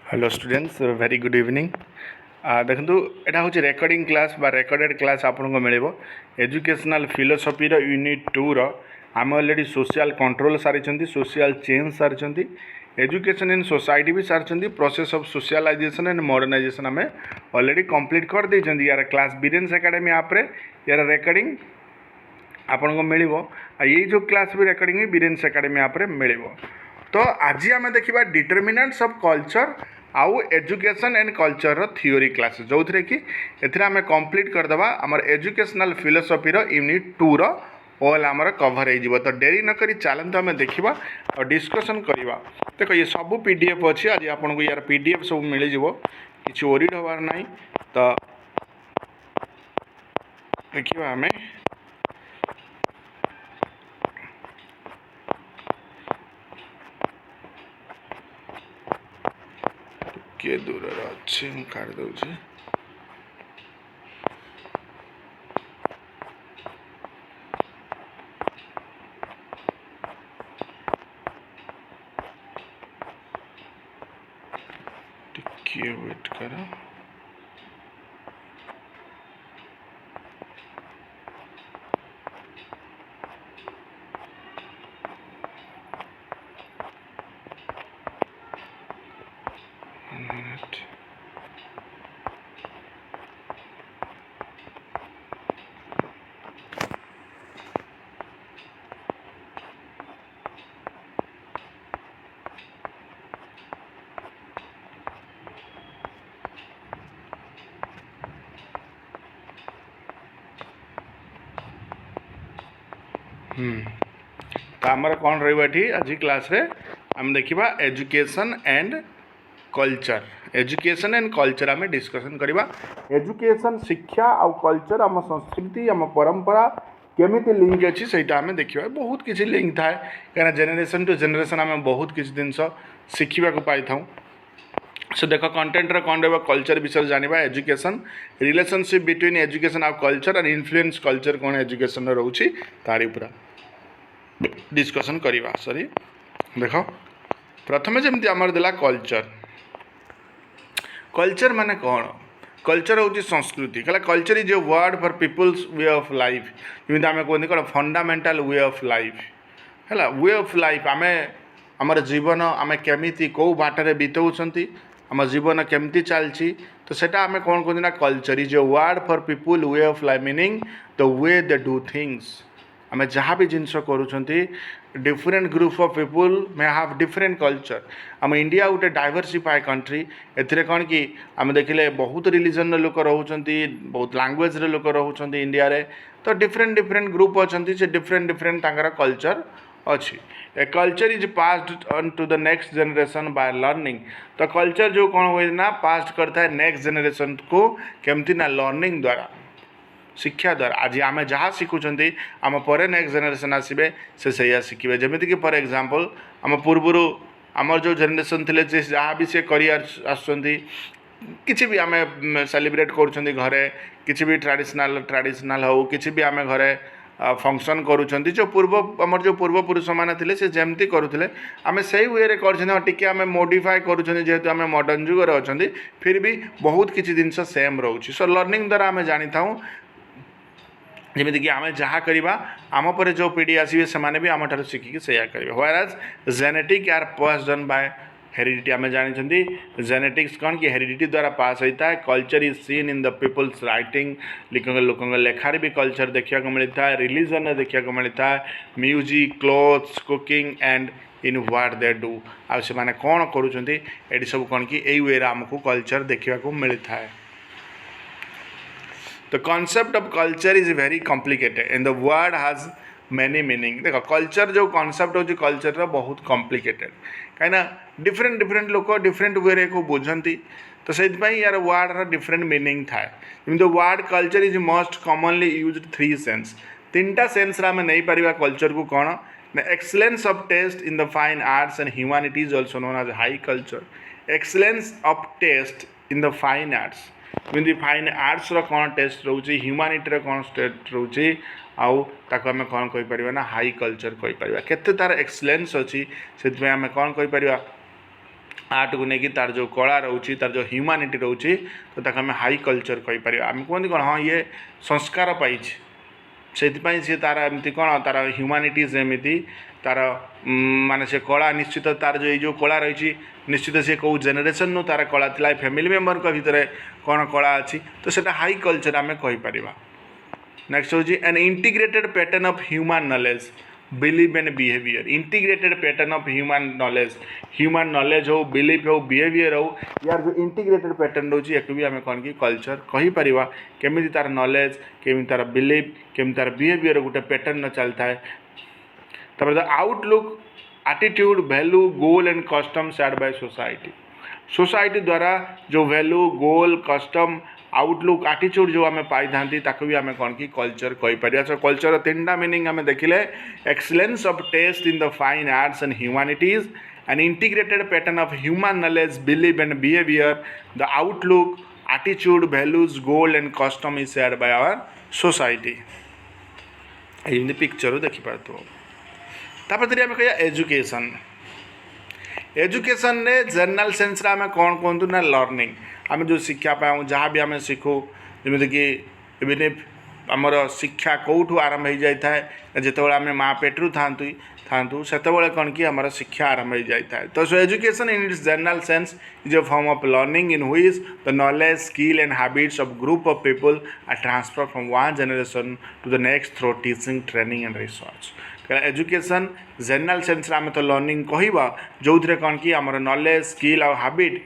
Hello students very good evening देखो यहाँ हूँ रेकर्डिंग क्लास बा रेकर्डेड क्लास आपको मिले एजुकेशनल फिलोसफी यूनिट 2 आम अलरेडी सोशल कंट्रोल सारी सोशल चेंज सारी एजुकेशन इन सोसाइटी भी सारी process of socialization and modernization आम अलरेडी कंप्लीट कर देछन यार क्लास बीरेन्स एकेडमी आप यार रेकर्डिंग आपन को मिल ये जो क्लास भी रेकर्डिंग बीरेन्स एकेडमी आप मिल तो आज आम देखा डिटरमिनेंट्स ऑफ कल्चर आउ education and culture theory class जो थे कि आम कंप्लीट करदे आमर एजुकेशनल फिलोसफी यूनिट 2 ऑल आमर कभर हो तो डेरी न करी चलते आम देखा और डिस्कसन करवा देख ये सब पीडीएफ अच्छी आज आपको यार पीडीएफ सब मिल कि ओरिड हबार ना तो देखा आम किए दूर अच्छे काट दूसरी टिके वेट कर तो आमर कौन रही आज क्लास रे आम देखा education and culture education and culture आम डिस्कसन करवा एजुकेशन शिक्षा आउ कल्चर आम संस्कृति आम परंपरा केमिति लिंक अच्छी से आम देखा बहुत किसी लिंक थाए कहीं जेनेरेशन टू जेनेरेशन आम बहुत किसी जिनस शिखा पाई था सो देख कंटेंट कौन रहा कल्चर विषय जाना एजुकेशन रिलेशनशिप बिटवीन एजुकेशन आउ कल्चर एंड इन्फ्लुएंस कल्चर कौन एजुकेशन रोचे तारी पूरा डिस्कसन करवा सॉरी देख प्रथम जमी आमर देला कल्चर कल्चर माने कौन कल्चर हूँ संस्कृति कहला culture is a word for people's way of life जमी आम कहते कौन फंडामेंटल वे ऑफ लाइफ है वे ऑफ लाइफ आम आमर जीवन आम केमी कौ बाटर बीतौंट आम जीवन केमती चलती तो सेटा आम कौन कहते ना culture is a word for people way of life meaning the way they do things आम जहाँ भी जिनस करुँच different group of people may have different culture आम इंडिया गोटे डाइवर्सिफाई कंट्री एथिरे कौन कि आम देखिले बहुत रिलीजन लोक रोच बहुत लैंग्वेज लोक रोच इंडिया रे तो डिफरेंट डिफरेंट ग्रुप अच्छा से डिफरेंट डिफरेंट कल्चर अच्छी a culture is passed on to the next generation by learning तो कल्चर जो कौन हुए ना पास्ट करता है नेक्स्ट जनरेशन को केमती ना लर्निंग द्वारा शिक्षा द्वारा आज आम जहाँ शिखुंट आम पर नेक्स्ट जेनेरेशन आसवे से शिखे जमीक फॉर एग्जांपल आम पूर्वर आमर जो जेनेरेशन थे जहाँ भी सी कर किसी भी आम सेलिब्रेट कर घरे किसी भी ट्रेडिशनल हो किसी भी आम घरे फंक्शन करुँच जो पूर्व आमर जो पूर्वपुरुष मैंने से जमती करुले आम से वे कर आम मॉडिफाई करूँ आम मॉडर्न जुगर अच्छा फिर भी बहुत किसी जिनस सेम रोचे सो लर्निंग द्वारा आम जानी था जमीक आम जहाँ करवा आम पर जो पीढ़ी आसवे से भी आम ठार शिखिकी से whereas genetic are passed on by heredity आम जानते जेनेटिक्स कौन कि हेरिडिटी द्वारा पास होता है culture is seen in the people's writing लोक लेखार भी कल्चर देखा मिलता है रिलीजन देखा मिलता है music clothes cooking and in what they do आ से माने कौन करुँच ये सब कौन कि यही वे आमको कल्चर देखा मिलता है The concept of culture is very complicated and the word has many meaning देखो कल्चर जो कॉन्सेप्ट हो कल्चर बहुत कॉम्प्लिकेटेड कहीं डिफरेंट डिफरेंट लोक डिफरेंट वे को बुझंती तो से यार वर्ड डिफरेंट मीनिंग थाए जमी the word culture is most commonly used 3 sense 3टा सेंस आम नहीं पार कल्चर को कौन excellence of taste in the fine arts and humanities also known as high culture excellence of taste in the fine arts जमी fine arts कौन taste रोचे humanity कौन टेस्ट रोचे आउ ताको आम कौन कहीपर ना हाई कल्चर कहीपर केते तार एक्सलेंस अच्छी से आम कौन कहीपर आर्ट को लेकिन तार जो कला रोचे तार जो ह्यूमानिटी रोचे तो ताक आम हाई कल्चर कहीपर आम कहते कौन हाँ ये संस्कार पाई से सी तार एमती कौन तार ह्यूमानिटीज एमती तार माने से कला निश्चित तार जो कला रही निश्चित सी कौ जेनेरेशन नु तार कला थी फैमिली मेम्बर भितर कौन कला अच्छी तो सेटा हाई कल्चर आम कहीपर। नेक्स्ट हूँ N integrated pattern of human knowledge believe and behaviour integrated pattern of human knowledge हो बिलीफ हो बिहेवियर हो यार जो इंटीग्रेटेड पैटर्न रोचे एक भी आम कौन कि कल्चर कहीपर केमी तार नॉलेज केमी तार बिलीफ केमी तार बिहेवियर गोटे पैटर्न चलता है। तब outlook attitude value goal and custom set by society द्वारा जो value goal custom outlook attitude जो आम पाई था भी आम कौन कि कल्चर कहीपर। सो कल्चर तीन मीनिंग आम देखिले excellence of taste in the fine arts and humanities an integrated pattern of human knowledge believe and behaviour the outlook attitude values goal and custom is shared by our society ये picture देखिपार। तापर आम कह education education रे general sense आम कौन कहतु ना लर्निंग आम जो शिक्षा पाऊँ जहाँ भी आम शिखु जमीक इवन इफ आमर शिक्षा कौटू आरंभ हो जाता है जिते आम माँ पेटू था से कौन कि आमर शिक्षा आरंभ हो जाता है। तो so education in its general sense is a form of learning in which the knowledge skill and habits of group of people are transfer from one generation to the next through teaching training and research. Education general sense आम तो learning कहवा जो थे कौन कि आमर knowledge skill और habit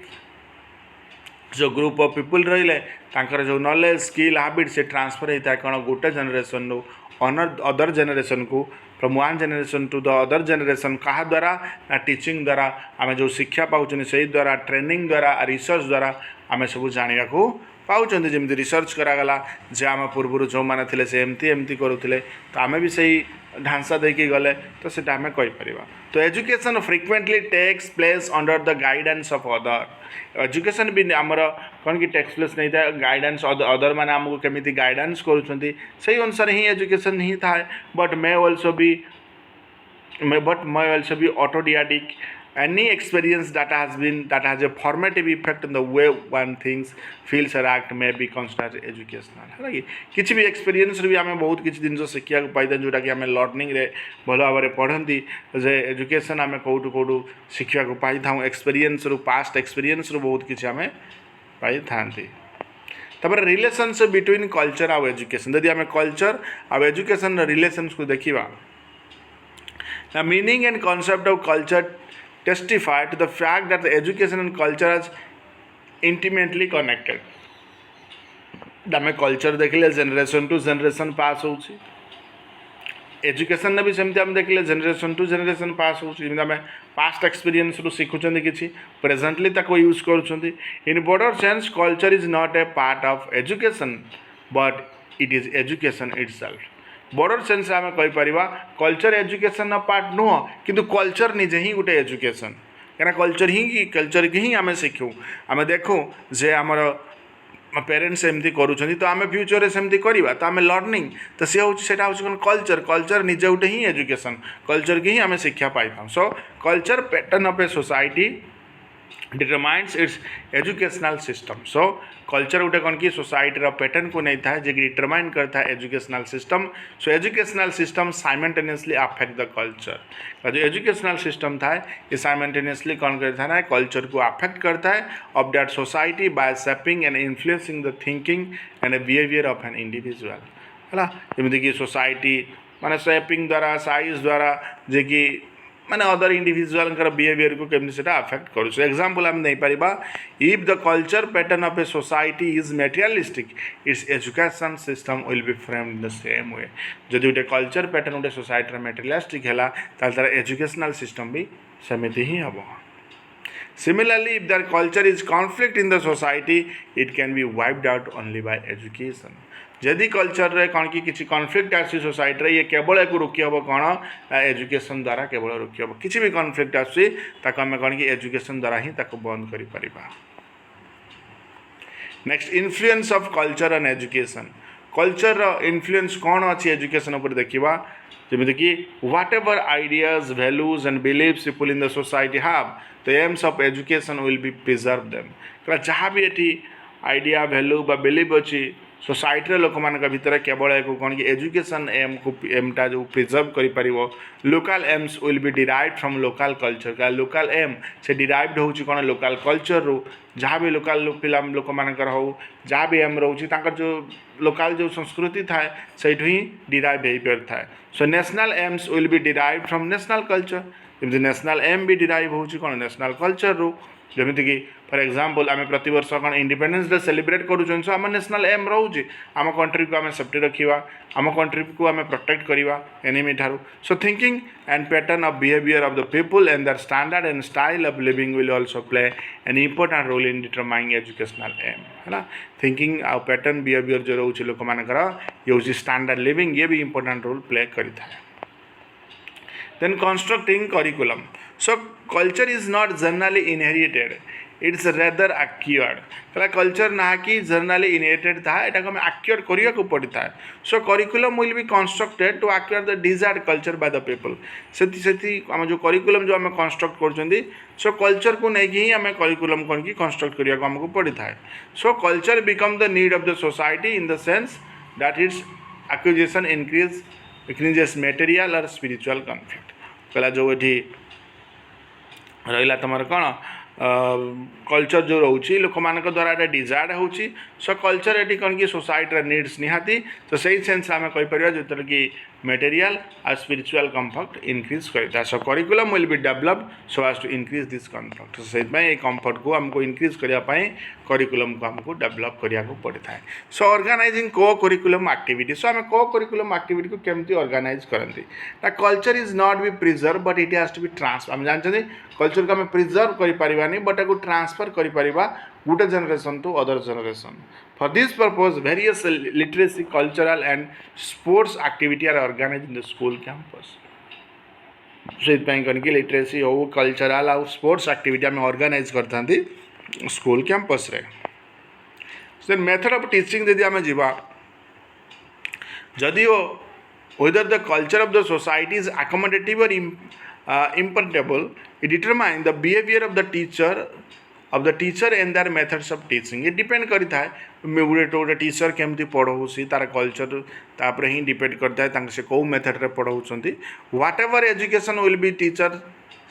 जो ग्रुप ऑफ पीपल रही जो नॉलेज स्किल हैबिट से ट्रांसफर होता है कौन गोटे जनरेशन रू अदर जनरेशन को from one generation to the other generation क्या द्वारा ना टीचिंग द्वारा आम जो शिक्षा पाँच से द्वारा ट्रेनिंग द्वारा रिसर्च द्वारा आम सब जाना पाँच जमी रिसर्च करागला जे आम पूर्व जो मैंने थे से एमती करूँ तो आम भी सही ढांचा देकी गले तो सीटा आम कहीपर। तो education frequently takes place under the guidance of other education भी आमर कौन कि टेक्स प्लेस नहीं था गाइडेंस अदर मैंने आमको केमी गाइडेंस करुँच से अनुसार ही एजुकेशन ही था but may also be autodidactic any experience that has a formative effect on the way one thinks feels or act may be considered educational है कि किसी भी एक्सपीरियंस भी आम बहुत किसी जिन शिखा पाई जोटा कि आम लर्निंग रे भल भाव में पढ़ती जे एजुकेशन आम कौटू कौटू शिखा को पाई था एक्सपीरियंस रू पास्ट एक्सपीरियंस रू बहुत किसी आम पाई था। तपर रिलेशनशिप बिटवीन कल्चर आउ एजुकेशन यदि आम कल्चर आउ एजुकेशन रिलेशंस को देखा the meaning and concept of culture testify to the fact that the education and culture is intimately connected. आम कल्चर देखिले जनरेशन टू जनरेशन पास हो एजुकेशन भी सेमती आम देखिले जनरेशन टू जनरेशन पास होमें पास्ट एक्सपीरियंस रू शिखुंट कि प्रेजेंटली यूज कर in broader sense culture is not a part of education but it is education itself. Broader sense आम कहीपर कल्चर एजुकेशन पार्ट नुह किंतु कल्चर निजे ही गोटे एजुकेशन क्या कल्चर की ही आम शिखू आम देखूँ जे आमर पेरेंट्स एमती करूँ तो आम फ्यूचर सेमती करवा तो आम लर्निंग तो सी हूँ से कल्चर निजे गोटे ही एजुकेशन कल्चर की ही आम शिक्षा पाई था। सो culture pattern of a society determines it's educational system. So culture गोटे कौन कि सोसाइटी पैटर्न को नहीं था जे डिटरमाइन करता है educational system. So educational system simultaneously affect the culture. जो एजुकेशनल सिस्टम था ये साइमल्टेनियसली कौन करता है ना कल्चर को अफेक्ट करता है of that society bye shaping and influencing the thinking and behaviour of an individual है जमीक कि सोसाइटी माने शेपिंग द्वारा साइज द्वारा जे कि माने अदर इंडिविजुअल बिहेवियर को केमती से अफेक्ट करूँ। एग्जाम्पल आम नहीं पार if the culture pattern of a society is materialistic its education system will be framed in the same way. जदि गोटे कल्चर पैटर्न गोटे सोसाइटी मेटेरियलिस्टिक है तार एजुकेशनल सिस्टम भी सेमती ही हम। Similarly if their culture is conflict in the society it can be wiped out only by education. जदि कल्चर रे कौन कि किसी कॉन्फ्लिक्ट आसी सोसाइटी रे ये केवल एक रोकी हम कौन एजुकेशन द्वारा केवल रोकी हम किसी भी कॉन्फ्लिक्ट आसी आम कौन कि एजुकेशन द्वारा ही बंद कर। Next influence of culture and education culture influence कौन अच्छी एजुकेशन उपर देखा जमीक whatever ideas values and beliefs people in the society have the aims of education will be preserve them जहाँ भी ये आइडिया वैल्यू बा बिलीव अच्छी सोसाइटी लोक मान भितर केवल एक कौन कि एजुकेशन एम को एमटा जो प्रिजर्व कर local AIIMS will be derived from local culture क्या लोकल एम से डिराइव्ड होची कौन लोकल कल्चर रू जहाँ भी लोकल पिला लोक मानकर हो जहाँ भी एम रोची जो लोकल जो संस्कृति थाए से ही डिराइव हो पार थाए so national AIIMS will be derived from national culture जमी नेशनल एम भी डिराइव होची कौन नेशनल कल्चर रू जमीक फॉर एग्जांपल आम प्रति कौन इंडिपेंडेंस डे सेलिब्रेट करूँ सो आम नेशनल एम रोचे आम कंट्री को आम सेफ्टी रखा आम कंट्री को आम प्रोटेक्ट करवा एनिमी ठारू so thinking and pattern of behaviour of the people and their standard and style of living will also play an important role in determining educational aim है thinking आ pattern behaviour जो रोचे लोक मानकर ये हूँ स्टैंडर्ड लिविंग ये भी इंपोर्टेंट रोल प्ले करें then constructing curriculum so culture is not generally inherited it's rather acquired कला कल्चर ना कि जनरली इनहेरिटेड था एटा को हमें एक्वायर करिया को पड़ता है so curriculum will be constructed to acquire the desired culture by the people सेति हम जो करिकुलम जो हमें कंस्ट्रक्ट करछंदी सो कल्चर को नहीं ही हमें करिकुलम कोन की कंस्ट्रक्ट करिया को हमको पड़ता है सो culture become the need of the society in the sense that it's acquisition increases material or spiritual conflict कहला जो ये रहा तुम कौन कल्चर जो रोचे लोक मान द्वारा ये डिजायर्ड होची सो कल्चर ये कौन कि सोसाइटी नीड्स निहाती तो सही सेन्स आम कहीपर जो कि मेटेरियल और स्पिरिचुअल कम्फर्ट इनक्रीज करता है so curriculum will be developed so as to increase this comfort से कम्फर्ट को आमको इनक्रीज करने करिकुलम को आमको डेवलप करा पड़ता है so organizing co-curriculum activity so आम को करिकुलम एक्टिविटी को केमती ऑर्गेनाइज करती culture is not be preserve but it has to be transfer आम जानते कल्चर को आम प्रिजर्व करें बट को ट्रांसफर कर गोटे generation to other generation for this purpose various literacy cultural and sports activity are organize in the school campus से कौन कि लिटरेसी हो कल्चरल और स्पोर्ट्स एक्टिविटी आम ऑर्गेनाइज करते स्कूल कैंपस रे देन मेथड ऑफ टीचिंग यदि आम जीवा जदिओ whether the culture of the society is accommodative or impermeable it determine the behavior of the teacher and their methods of teaching ये depend करता है गोटे टीचर केमती पढ़ाऊँ तार कल्चर तापर ही डिपेंड करता है से कौ मेथड रे पढ़ाऊँ whatever education will be teacher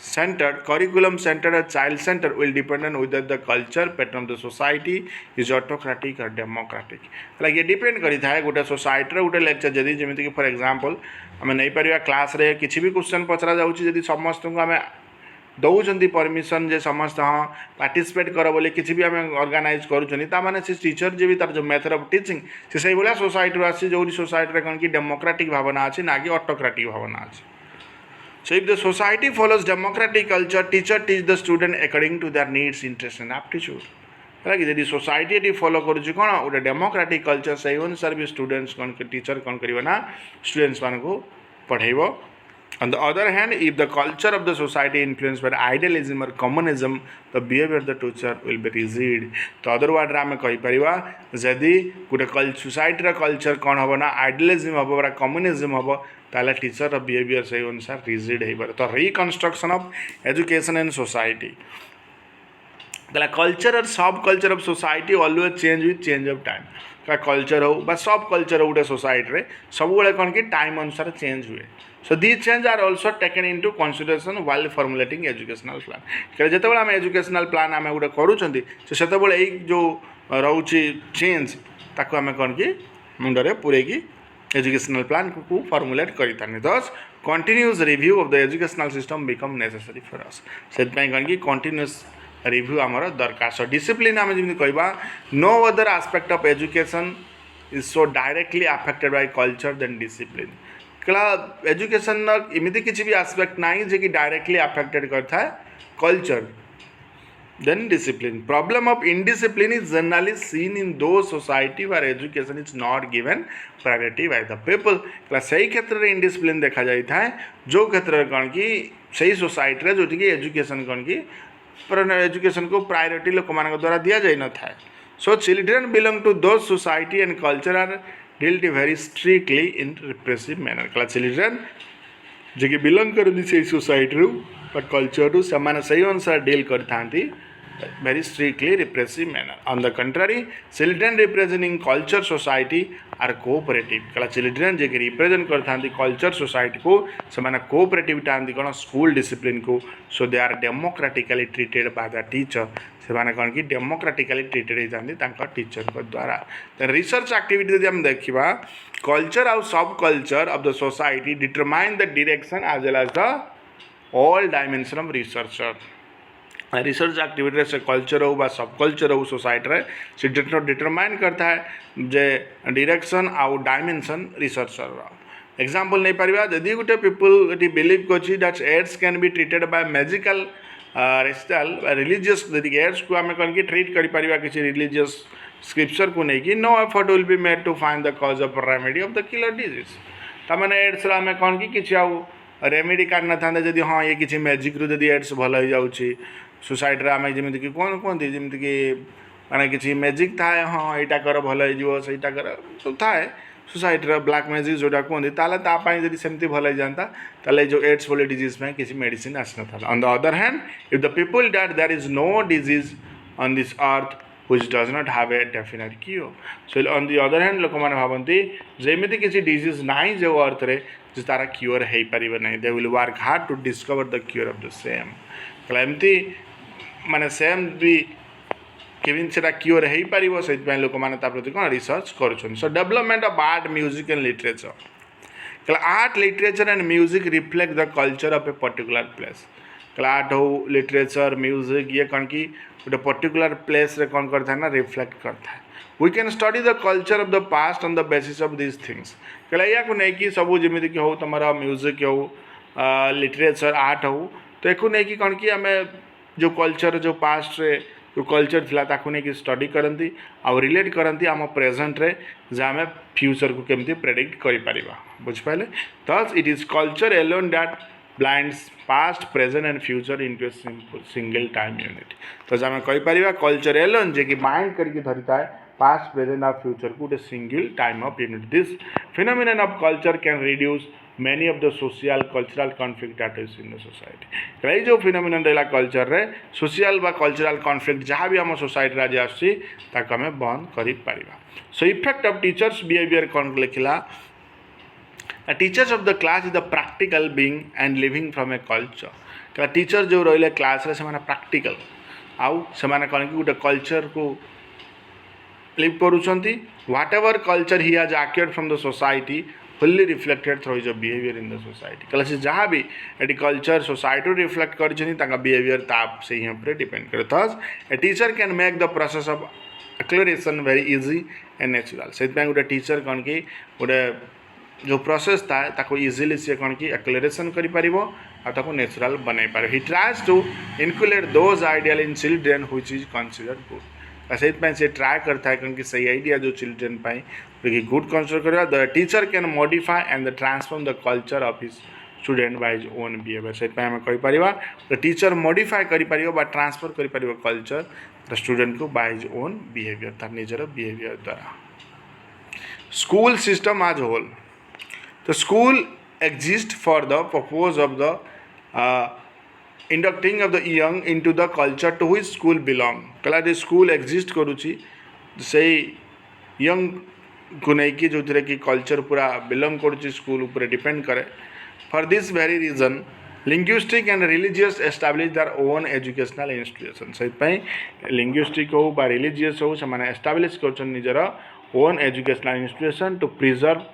centred curriculum centred और child centre will depend on whether the culture pattern of the society is autocratic or democratic like ये डिपेंड करता है गोटे सोसाइटी रे गोटे लेक्चर जदि जमीती कि फॉर एग्जांपल आम नहीं पारिबा क्लास रे किसी भी क्वेश्चन पचरा जाउची जदि समस्त को आम दौरान परमिशन जे समस्त हाँ पार्टिसिपेट कर बोले किसी भी आम ऑर्गेनाइज करूँ से टीचर जी भी तार जो मेथड ऑफ टीचिंग से भाया सोसाइटी आसी जो सोसाइटी कौन कि डेमोक्रेटिक भावना अच्छी ना कि ऑटोक्रेटिक भावना अच्छी So if the society follows democratic culture, teacher teach the student according to their needs, interest and aptitude. है यदि सोसाइटी ये फॉलो करुँच कौन गोटे डेमोक्रेटिक कल्चर से अनुसार भी स्टूडेंट्स कौन टीचर कौन करना स्टूडेंट्स मान को पढ़ेब On the other hand, if the culture of the society influenced by idealism or communism, the behavior of the teacher will be rigid. तो अदर वर्ड आम कहीपर जदि गोटे सोसाइटी कल्चर कौन हम ना आइडियलिज्म हम बा कम्युनिज्म हम ताले टीचर बिहेवियर से अनुसार रिजिड हो पारे तो reconstruction of education and society ताले कल्चर और सब culture of society always change with change of time का कल्चर हो बा सब कल्चर गोटे सोसाइटी रे सब बेले कौन कि टाइम अनुसार चेंज हुए so these change are also taken into consideration while formulating educational plan जिते आम एजुकेशनल प्लान आम गोटे करूँ से जो रोचे चेंज ताको आम कौन कि मुंडे पूरेकी एजुकेशनल प्लान को फॉर्मुलेट करें दस continuous review of the educational system become necessary for us से कौन कि कंटिन्यूअस रिव्यू आमर दरकार सो डिसिप्लिन आम जमी कह no other aspect of education is so directly affected by culture then discipline कला एजुकेशन एमती किसी भी आस्पेक्ट ना जे कि डायरेक्टली अफेक्टेड करता है culture then discipline problem of indiscipline is generally seen in those society where education is not given priority by the people कला सही क्षेत्र में इनडिसिप्लिन देखा जाता है जो क्षेत्र में कौन कि सही सोसाइटी जो कि एजुकेशन कौन कि एजुकेशन को प्रायोरिटी लोक मान द्वारा दि जाए न था so children belong to those society and culture are dealt very strictly in repressive manner कला चिल्ड्रेन जे कि बिलंग करती से सोसाइटी बा कल्चर रू से सही अनुसार डील करते very strictly repressive manner. On the contrary, children representing culture society are cooperative. कला children जे कि represent करते culture society को से cooperative टांती कौन school discipline को so they are democratically treated by the teacher. से कौन कि democratically treated होती तांका टीचर को द्वारा. The research activity यदि हम देखिबा culture और sub culture of the society determine the direction as well as the all dimension of researcher. Research activity से कल्चर हो सब कल्चर हो सोसाइटी रे से डिटरमाइन करता है जे डायरेक्शन आउ डायमेंशन रिसर्चर एग्जांपल नहीं पारिबा यदि गोटे पीपल एटी बिलीव करछि that adds can be treated by magical wrestle religious यदि एड्स को आम कौन कि ट्रीट करि पारिबा किसी रिलीजियस स्क्रिप्चर को नहीं कि no effort will be made to find the cause of remedy of the killer disease तमाने एड्स रा आम कौन कि किछि आउ रेमेडी काढना थांदा जदि हाँ ये किछि मैजिक रु जदि एड्स भल हो जाउछि सोसाइटी आम जमी कि कौन कहते जमी कि माने किसी मैजिक थाए हाँ यहाँ कर भल हो सहीटा कर सब थाए सोसाइटी ब्लैक मैजिक जोटा कहते जब सेमती भल हो जाता जो एड्स वाले डिजीज में किसी मेडिसिन आसी ना on the other hand if the people that there is no disease on this earth which does not have a definite cure. So on the other hand लोक मैंने भावती जमीती किसी डिजीज ना जो अर्थ रे जो तारा क्योर हो पार ना they will work hard to discover the cure of the same कला एमती माने सेम भी केविन सेटा क्योर हो पार से लोक मैंने प्रति कौन रिसर्च कर so development of art music and literature कला art literature and music reflect the culture of a particular place कला आर्ट हो लिटरेचर म्यूजिक ये कौन कि गोटे पर्टिकुलर प्लेस रे कौन करता है ना रिफ्लेक्ट करता है we can study the culture of the past on the basis of this things कला या को नहीं कि सब जमी कि हो तुम म्यूजिक हो लिटरेचर आर्ट हो तो एक नहीं कि कौन कि आम जो कल्चर जो पास्ट रे जो कल्चर थिला ताकू नहीं कि स्टडी करती आउ रिलेट करती आम प्रेजेंट रे जहाँ आम फ्यूचर को केमती प्रेडिक्ट करि परिबा बुझिपाले thus it is culture alone that blinds past present and future into a single time unit तो आम कहीपर कल्चर एलोन जे कि बाइंड करके धरता है पास्ट प्रेजेंट और फ्यूचर को गोटे single time of unit this phenomenon of culture can reduce many of the social cultural conflict that is in the society कई जो फिनोमिनन रहा कल्चर रे सोशल बा कल्चरल कॉन्फ्लिक्ट जहाँ भी आम सोसाइटी आज आम बंद कर सो इफेक्ट ऑफ टीचर्स बिहेवियर कौन लिखला teachers of the class is the practical being and living from a culture teacher जो रही क्लास रे से प्रैक्टिकल आउ से कौन कि गोटे कल्चर को लिव करुँच whatever culture he has acquired from the society fully reflected through his behaviour in the society कल से जहाँ भी ये कल्चर सोसाइटी रिफ्लेक्ट कर बिहेवियर ताप से ही डिपेंड करे thus a teacher can make the process of exploration very easy and natural से गोटे टीचर कौन कि गोटे जो प्रोसेस था ताको इजिली सी कौन कि एक्सप्लोरेशन कर नेचुरल बनई पारे he tries to include those ideal in children which is considered good से ट्राए करता है क्योंकि सही आइडिया जो चिल्ड्रेन पाई गुड कंसीडर करवा the teacher can modify and the transform the culture of his student by his own behaviour से आम कहीपर द टीचर मॉडिफाई कर ट्रांसफर कर कल्चर द स्टूडेंट को बाय हिज ओन बिहेवियर तार निजर बिहेवियर द्वारा स्कूल सिस्टम आज whole The school exists for the purpose of the inducting of the young into the culture to which school belong. कला जे school exist करुची से young को नहीं कि जो कि कल्चर पूरा बिलोंग करुची स्कूल ऊपर डिपेंड करे for this very reason linguistic and religious establish their own educational institution से लिंग्विस्टिक हो बा रिलीजियस हो से एस्टाब्लिश कर निजर own educational institution to preserve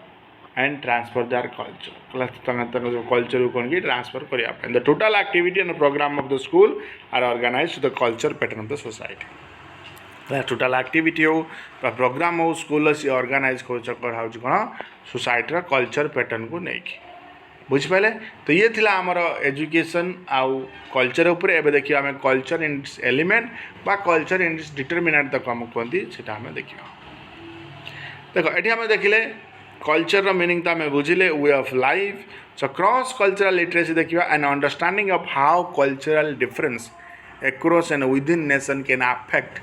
and transfer their culture culture कौन की ट्रांसफर करने the total activity and program of the school are organized to the culture pattern of the society total activity हो programme हो school से organise कर society culture pattern को नहीं बुझिपारे तो ये थिला आमर एजुकेशन आउ कल्चर उपर एबे देखिए आम कल्चर इन इट्स एलिमेंट बा कल्चर इन इट्स डिटरमिनेंट तक आम कहती से देखिए देखो ये आम देखिले कल्चर मीनिंग तो आम बुझिले way of life so cross cultural literacy देखिए and understanding of how cultural difference across and within nation can affect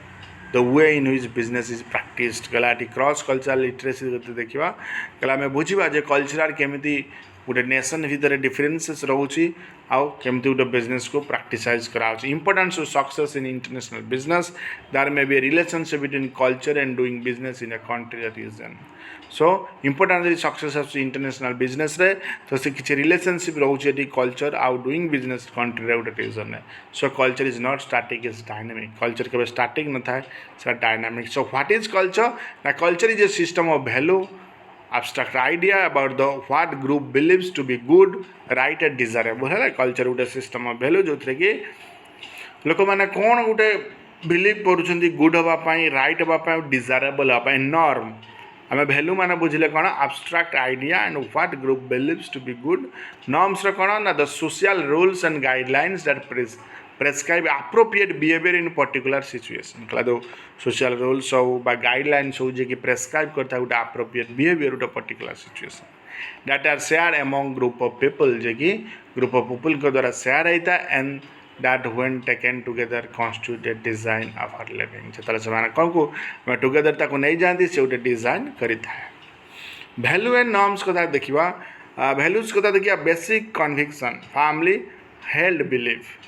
the way in which business is practised कहला एटी क्रॉस कल्चरल लिटरेसी देखा कहला आम बुझा जे कल्चरल केमी गोटे नेशन भितर डिफरेन्सेस रोचे आउ केमती गोटे बिजनेस को प्रैक्टिसाइज कराऊँ importance of success in international business there may be a relationship between culture and doing business in a country region so importance success as international business रे तो से किसी रिलेशनशिप रोचे कल्चर आउ डूइंग बिजनेस कंट्री गोटे region so culture is not static is dynamic culture केवल static न था से dynamic so what is culture ना culture is a system of value abstract idea about the what group believes to be good right and desirable है culture गोटे system of value जो थे कि लोक मैंने कौन गोटे बिलीव करुँच गुड हाँपाई रईट हाँपाई डिजायरेबल हाँपाई नॉर्म आम वैल्यू मैंने बुझे कौन abstract idea and what group believes to be good norms कौन ना the social rules and guidelines that prescribe appropriate behavior in particular situation कहला तो social rules हो बा guidelines हो जे कि prescribe करता है appropriate behavior उटा particular situation that are shared among group of people जे कि group of people के द्वारा share होता है and that when taken together constitute a design of our living जतरा से कौन को together ताको नहीं जानती से उटे design करता है value and norms कथा देखिवा values कथा देखिया basic conviction family held belief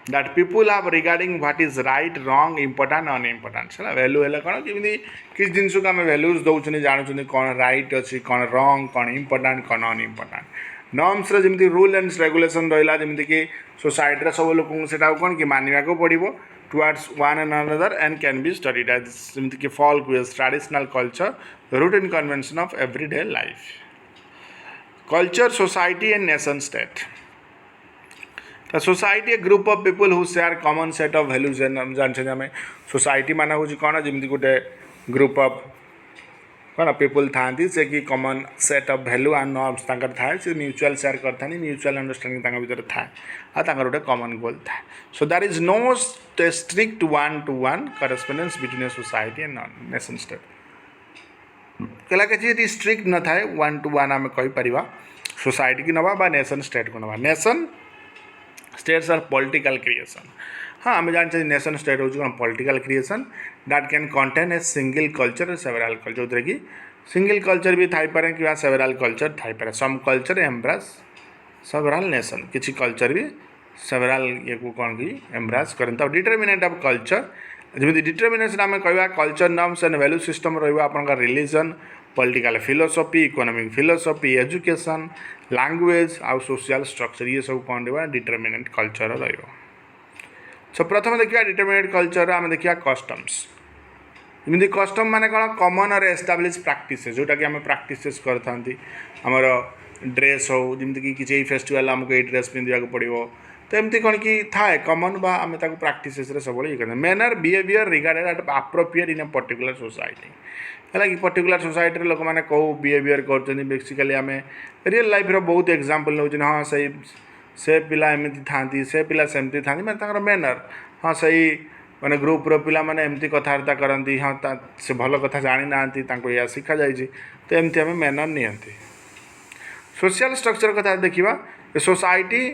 that people have regarding what is right wrong important unimportant है वैल्यू है कौन कि किस जिन को आम वैल्यूज दौरान जानूँ कौन राइट अच्छी कौन रंग कौन इंपोर्टाट कौन अनइम्पोर्टाट नॉर्म्स जमी रूल एंड रेगुलेशन रहा जमीक कि सोसाइटी सब लोक से कौन कि मानवा को पड़ो towards one and another and can be studied as जमीक कि folk with traditional culture routine convention of everyday life culture society and nation state तो society a group of people who share common set of values जानते आम society मान हूँ कौन जमी गोटे ग्रुप ऑफ कौन पीपल था से कि common set of value and norms थाए से म्यूचुअल शेयर करता म्यूचुअल अंडरस्टैंडिंग भीतर था गोटे कॉमन गोल था so that is no strict one to one correspondence between a society and nation state कहला कि स्ट्रिक्ट न थाए वन टू वन आम कहीपर सोसाइटी की नवा नेशन स्टेट को नवा nation states are political creation हाँ आम जानते नेशन स्टेट हूँ कौन political creation that can contain a single culture several culture जो कि सिंगल कल्चर भी थाईपे कि सेवेराल कल्चर थाईपे some culture embrace several nation किसी कल्चर भी सेवेराल ये को कौन कि एम्ब्रास करते डिटरमिनेंट ऑफ कल्चर जमी डिटरमिनेशन आम कह culture norms and value system रहा religion political philosophy economic philosophy education language आउ सोशल स्ट्रक्चर ये सब कौन रहा डिटरमिनेंट कल्चर रहा सो प्रथम देखिए डिटरमिनेंट कल्चर आम देखिए कस्टम्स जमी कस्टम मान कौन कमन और एस्टाब्लीश प्रैक्टिसेस जोटा कि आम प्रैक्टिसेस करता आमर ड्रेस हो जमीक किसी फेस्टिवल आमको ये ड्रेस पिंधा पड़ो तो एमती कौन कि थाए कमन बा आम प्रैक्टिसेस सब ये करते manner behaviour regarded eight appropriate in a particular society है कि पर्टिकुलर सोसाइटी लोक मैंने कौ बिहेवियर कर बेसिकली आम रियल लाइफ बहुत एग्जांपल नौ हाँ सही से पिला एमती था से पिला सेमती था मैंने मैनर हाँ सही मैंने ग्रुप्र पिला मैंने एमती कथबार्ता करती हाँ से भल कथा जानी ना या शिखा जाए तो एमती आम मैनर नियंती सोशल स्ट्रक्चर कथा देखा society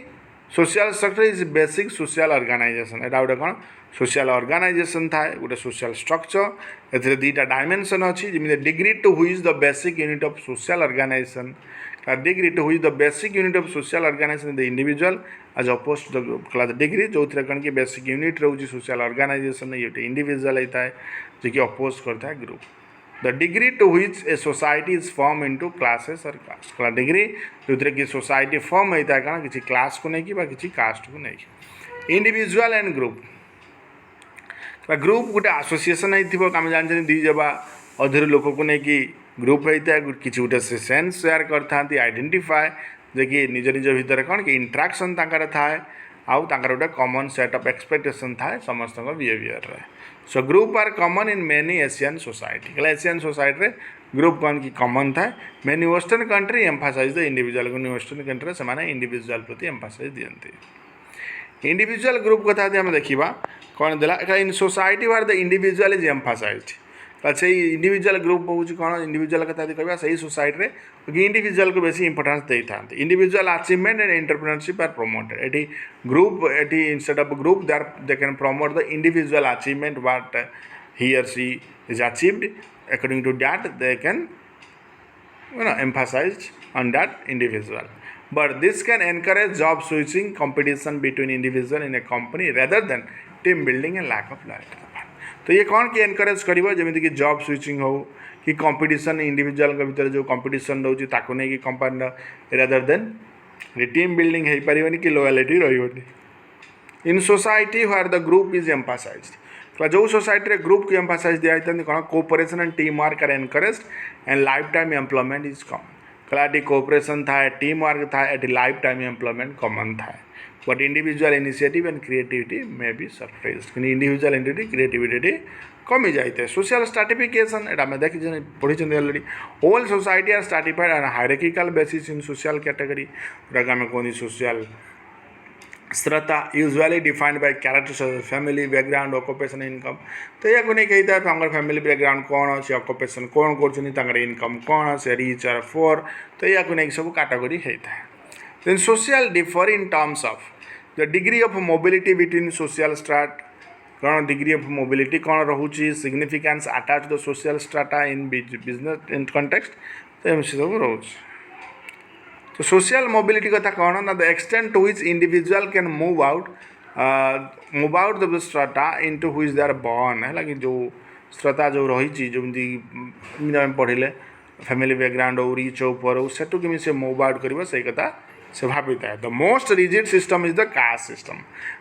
social structure is basic social organization एटा गोटे कौन सोशल ऑर्गेनाइजेशन था गोटे सोशल स्ट्रक्चर ए दुईटा डायमेंशन अच्छी जमी degree to which is the basic unit of social organization degree to which the basic unit of social organization the individual as oppose to the class degree जो कौन कि basic unit रोचे social organization ये individual होता है जो कि oppose करता है group the degree to which a society is form into classes और कास्ट कला डिग्री जो कि सोसाइटी फॉर्म होता है कौन किसी क्लास को नहीं कि किसी कास्ट को नहीं इंडिविजुअल एंड ग्रुप ग्रुप गोटे आसोसिएसन होती आम जानते दी जबा अधर लोक को लेकिन ग्रुप होता है किसी गोटे से सेन्स सेयार करता आइडेंटिफाए जे कि निज निज भितर कौन कि इंटराक्शन थाए आउ गोटे कॉमन सेट ऑफ एक्सपेक्टेशन थाए समस्त बिहेवियर रहे so group are common in many Asian society कहला एशियन सोसाइटी ग्रुप कौन कि कॉमन था many western country emphasize the individual western country से इंडिविजुअल प्रति एम्फासाइज दिखती इंडिविजुअल ग्रुप कथा आम देखा कौन देला in society where the individual is emphasized से इंडिविजुअल ग्रुप हूँ कौन इंडिविजुअल कथा कह सही सोसाइटी कि इंडिविजुअल को बेसी इंपोर्टेंस दे था individual achievement and entrepreneurship are promoted ये ग्रुप ये instead of group they can promote the individual achievement what he or she is achieved, according to that they can emphasize on that individual. But this can encourage job switching, competition between individual in a company rather than team building and lack of loyalty. तो ये कौन कि encourage करिवो जेमिति कि job switching हो कि competition individual के भीतर जो कंपटीशन रहउची ताको नै कि company rather than team building हे परिबनी कि लॉयल्टी रहिबनी in society where the group is emphasized जो सोसाइटी ग्रुप को एम्फासाइज दिया कौन cooperation and team work are encouraged and life time employment is common कलाटी कोऑपरेशन था टीम वर्क था एट लाइफ टाइम एम्प्लॉयमेंट कॉमन था but individual initiative and creativity may be surprise कि इंडिविजुअल एंटिटी क्रिएटिविटी कमी जाए सोशल स्ट्राटिफिकेशन एटा मैं देखी पढ़ी already whole society are stratified on hierarchical basis in social category आम कहते social strata usually defined by characters of family background occupation income तो या को नहीं कहता है हमारे फैमिली बैकग्राउंड कौन अच्छे ऑक्युपेशन कौन कर इनकम कौन अच्छे रिच और फोर तो या को नहीं सब कैटेगरी होता है then social differ in terms of the degree of mobility between social strat कौन डिग्री ऑफ मोबिलिटी कौन रोचे significance attach the social strata in business in context तो एमसी सब रोचे तो सोशल मोबिलिटी कथा कौन ना the extent to which individual can move out the strata into which they are born है कि जो स्ट्राटा जो रही जमी पढ़ले फैमिली बैकग्राउंड हो रिच हो पुअर हो सेटू केमी से मूव आउट कर से कथा से भावी था the most rigid system is the caste system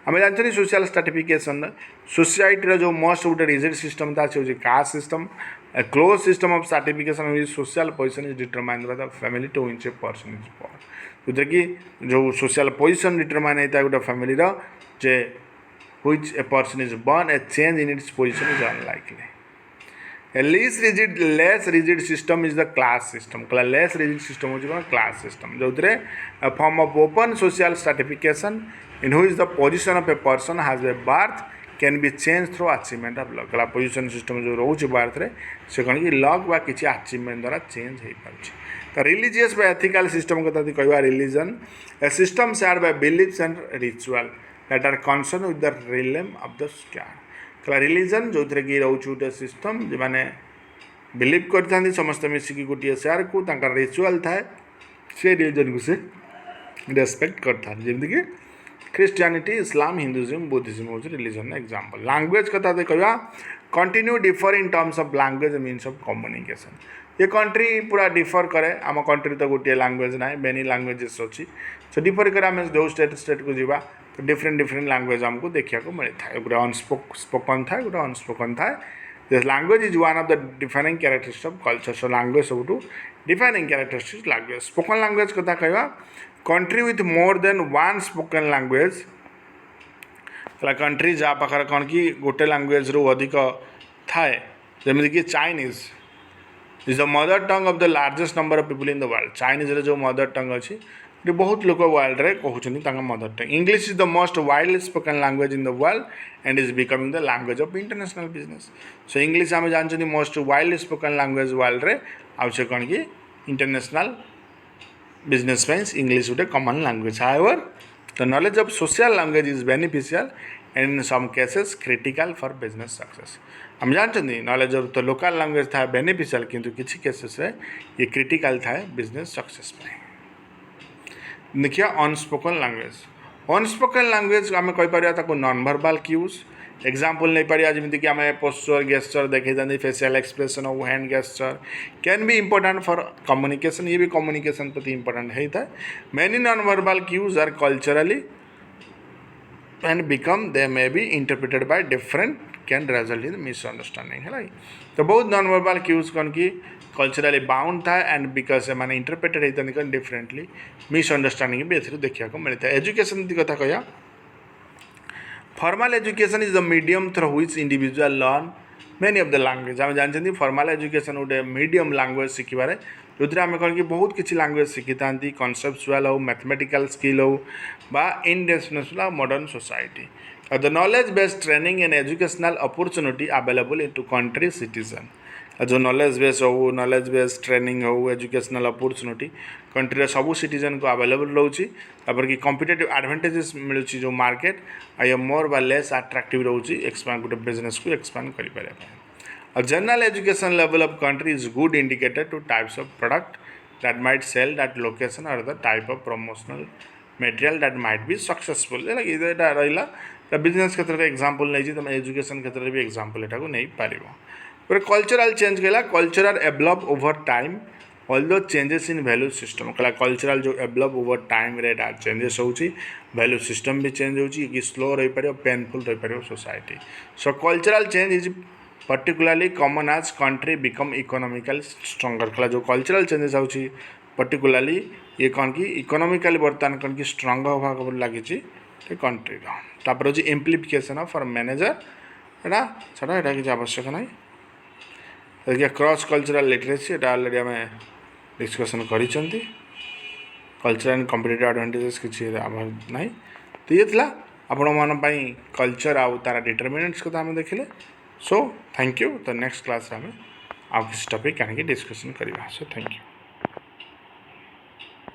आम जानते सोशल स्ट्राटिफिकेशन सोसाइटी जो मोस्ट गोटे रिजिड सिस्टम था से caste system a closed system of stratification of social position is determined by the family to which a person is born जो कि जो social position determine होता है गोटे फैमिली जे which a person is born a change in its position is unlikely a less rigid system is the class system less rigid system हो class system जो form of open social stratification in which the position of a person has a birth can be change through achievement of luck कला position system जो रोचे birth से कौन कि luck बा किसी अचिवमेंट द्वारा चेंज हो पारे तो रिलीजियस बा एथिकल सिस्टम कथा कहवा religion a system share by beliefs and ritual that are concern with the realm of the sacred कला रिलीजन जो कि रोचे गोटे सिस्टम जो मैंने बिलीव करते समस्त मिसिकी गोटे शेयर को रिचुअल थाए से रिलीजन को से रेस्पेक्ट करता जमीक क्रिश्चियनिटी इस्लाम हिंदुइज्म बुद्धिज्म हो रिलीजन एग्जांपल लैंग्वेज कथा कहवा continue differ in terms of language means of communication ये कंट्री पूरा डिफर करे आम कंट्री तो गोटे लैंग्वेज ना मेनी लैंग्वेजेस अच्छी सो डिफर करे आम जो स्टेट को जावा तो डिफरेंट लैंग्वेज आमको देखा मिलता है गोटे स्पोकन था गोटे अनस्पोकन था language is one of the defining characteristics of culture so language सब defining characteristics language spoken language कथा कहवा country with more than one spoken language country जहाँ पाखे कौन कि गोटे लैंग्वेज रू अधिक थाए जमीक Chinese is the mother tongue of the largest number of people in the world Chinese जो मदर टंग अच्छी बहुत लोग वर्ल्ड रे कहते mother tongue English is the most widely spoken language in the world and is becoming the language of international business so English आम जानते most widely spoken language world रे आउे कौन कि इंटरनेशनल बिजनेस वाइज इंग्लिश गोटे common language however the knowledge of social language is beneficial and in some cases critical for business success हम जानते knowledge of तो लोकल लैंग्वेज था beneficial किंतु किसी केसेस ये क्रिटिकल था बिजनेस सक्सेस देखिए अनस्पोकन लैंग्वेज आम कहीपर नॉन वर्बल क्यूज एग्जाम्पल नहीं पारिया जमीक कि आम पोस्चर गेस्चर देखते फेसियल एक्सप्रेशन और hand gesture can be important for communication ये भी कम्युनिकेशन प्रति इम्पोर्टेंट होता है many non verbal cues are culturally and become they may be interpreted by different can result in misunderstanding है तो बहुत नॉन वर्बल क्यूज कौन कि कल्चरली बाउंड था एंड बिकज से मैंने इंटरप्रिटेड होता डिफरेंटली मिसअंडरस्टैंडिंग भी ए देखा मिलता है एजुकेशन की कथा कह formal education is the medium through which individual learn many of the language आम जानते फॉर्मल एजुकेशन गोटे मीडियम लैंग्वेज शिखबार जो आम कौन कि बहुत किसी लैंग्वेज शिखी था कनसेप्चुअल हो मैथमेटिकल स्किल हो बा international modern society the knowledge based training and educational opportunity available to country citizen जो नॉलेज बेस हो नॉलेज बेस्ड ट्रेनिंग हो एजुकेशनल अपॉर्चुनिटी कंट्री सब सिटीजन को अवेलेबल रोचे कि कॉम्पिटिटिव एडवांटेजेस मिलूँ जो मार्केट आई मोर बा लेस अट्राक्टिव रोचे एक्सपांड गोटे बिजनेस को एक्सपांड कर A general education level of country is good indicator to types of product that might sell that location or the type of promotional material that might be successful. like ଏଇଟା ରହିଲା business କ୍ଷେତ୍ରରେ example ନେଇଛି, ତୁମେ education କ୍ଷେତ୍ରରେ ବି example ଏଟାକୁ ନେଇପାରିବ। ପରେ cultural change କହିଲା cultural evolve over time all changes in value system. କହିଲା କଲଚରାଲ୍ ଯେଉଁ ଏଭଲପ୍ ଓଭର ଟାଇମ୍ରେ ଏଇଟା ଚେଞ୍ଜେସ୍ ହେଉଛି, ଭ୍ୟାଲ୍ୟୁ ସିଷ୍ଟମ୍ ବି ଚେଞ୍ଜ ହେଉଛି, କି ସ୍ଲୋ ରହିପାରିବ, ପେନ୍ଫୁଲ୍ ରହିପାରିବ society. So cultural change is particularly common as country become economical stronger। कहला जो कल्चरल चेंजेस आउची पर्टिकुलाली ये कौन की इकोनॉमिकली बर्तमान कौन की स्ट्रंग होगा लगी कंट्री तापर हूँ इम्प्लिकेशन फॉर मैनेजर एटा छाड़ा एटा किसी आवश्यक ना। देखिए क्रॉस कल्चरल लिटरेसी एटा ऑलरेडी आम डिस्कसन कर कल्चर एंड कॉम्पिटिटिव एडवांटेजेस किसी ना। तो ये था आपण मान कल्चर आउ तार डिटरमिनेंट्स कथा आम देखिले। So thank you. तो नेक्स्ट क्लास में आउ किसी टॉपिक आनिक डिस्कसन करवा। So thank you.